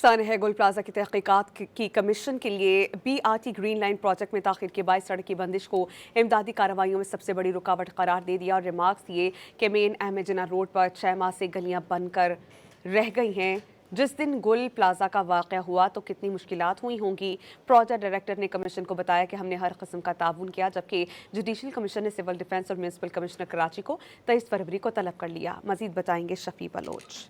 सानह गुल प्लाजा की तहकीकात की कमीशन के लिए BRT ग्रीन लाइन प्रोजेक्ट में ताखिर के बायस सड़क की बंदिश को इमदादी कार्रवाइयों में सबसे बड़ी रुकावट करार दे दिया और रिमार्क्स दिए कि मेन अहमदजना रोड पर 6 माह से गलियां बनकर रह गई हैं। जिस दिन गुल प्लाजा का वाक़या हुआ तो कितनी मुश्किलात हुई होंगी। प्रोजेक्ट डायरेक्टर ने कमीशन को बताया कि हमने हर किस्म का ताउन किया, जबकि जुडिशल कमीशन ने सिविल डिफेंस और म्यूनसिपल कमिश्नर कराची को 23 फरवरी को तलब कर लिया। मजीद बताएंगे शफी बलोच।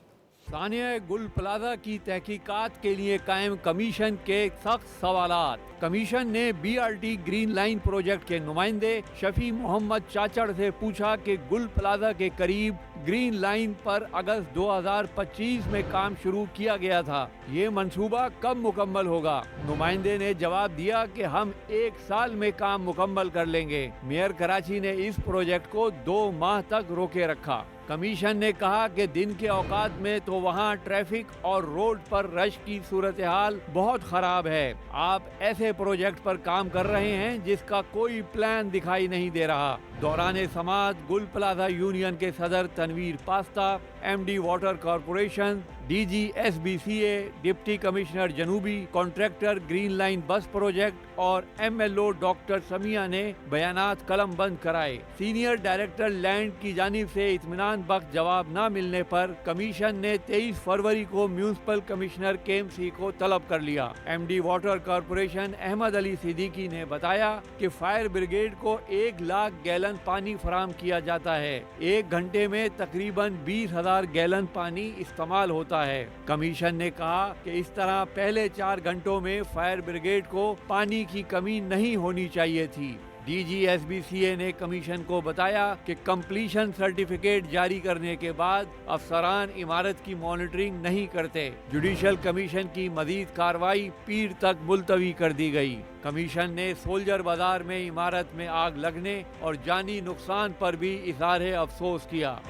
सानिया गुल प्लाजा की तहकीकात के लिए कायम कमीशन के सख्त सवालात। कमीशन ने BRT ग्रीन लाइन प्रोजेक्ट के नुमाइंदे शफी मोहम्मद चाचड़ से पूछा कि गुल प्लाजा के करीब ग्रीन लाइन पर अगस्त 2025 में काम शुरू किया गया था, ये मंसूबा कब मुकम्मल होगा। नुमाइंदे ने जवाब दिया कि हम 1 साल में काम मुकम्मल कर लेंगे। मेयर कराची ने इस प्रोजेक्ट को 2 माह तक रोके रखा। कमीशन ने कहा कि दिन के औकात में तो वहाँ ट्रैफिक और रोड पर रश की सूरत हाल बहुत खराब है। आप ऐसे प्रोजेक्ट पर काम कर रहे हैं जिसका कोई प्लान दिखाई नहीं दे रहा। दौरान समात गुल प्लाजा यूनियन के सदर तनवीर पास्ता, MD water corporation, DG SBCA, deputy commissioner जनूबी, contractor green line bus project और MLO डॉक्टर समिया ने बयानात कलम बंद कराए। सीनियर डायरेक्टर लैंड की जानिब से इत्मीनान बख्श जवाब न मिलने पर कमीशन ने 23 फरवरी को म्यूनसिपल कमिश्नर KMC को तलब कर लिया। MD water corporation Ahmad Ali Siddiqui ने बताया कि फायर ब्रिगेड को 1 लाख गैलन पानी फराम किया जाता है। 1 घंटे में तकरीबन 20,000 गैलन पानी इस्तेमाल होता है। कमीशन ने कहा कि इस तरह पहले 4 घंटों में फायर ब्रिगेड को पानी की कमी नहीं होनी चाहिए थी। DG SBCA ने कमीशन को बताया कि कंप्लीशन सर्टिफिकेट जारी करने के बाद अफसरान इमारत की मॉनिटरिंग नहीं करते। जुडिशल कमीशन की मजीद कार्रवाई पीर तक मुलतवी कर दी गई। कमीशन ने सोल्जर बाजार में इमारत में आग लगने और जानी नुकसान पर भी इज़हार अफसोस किया।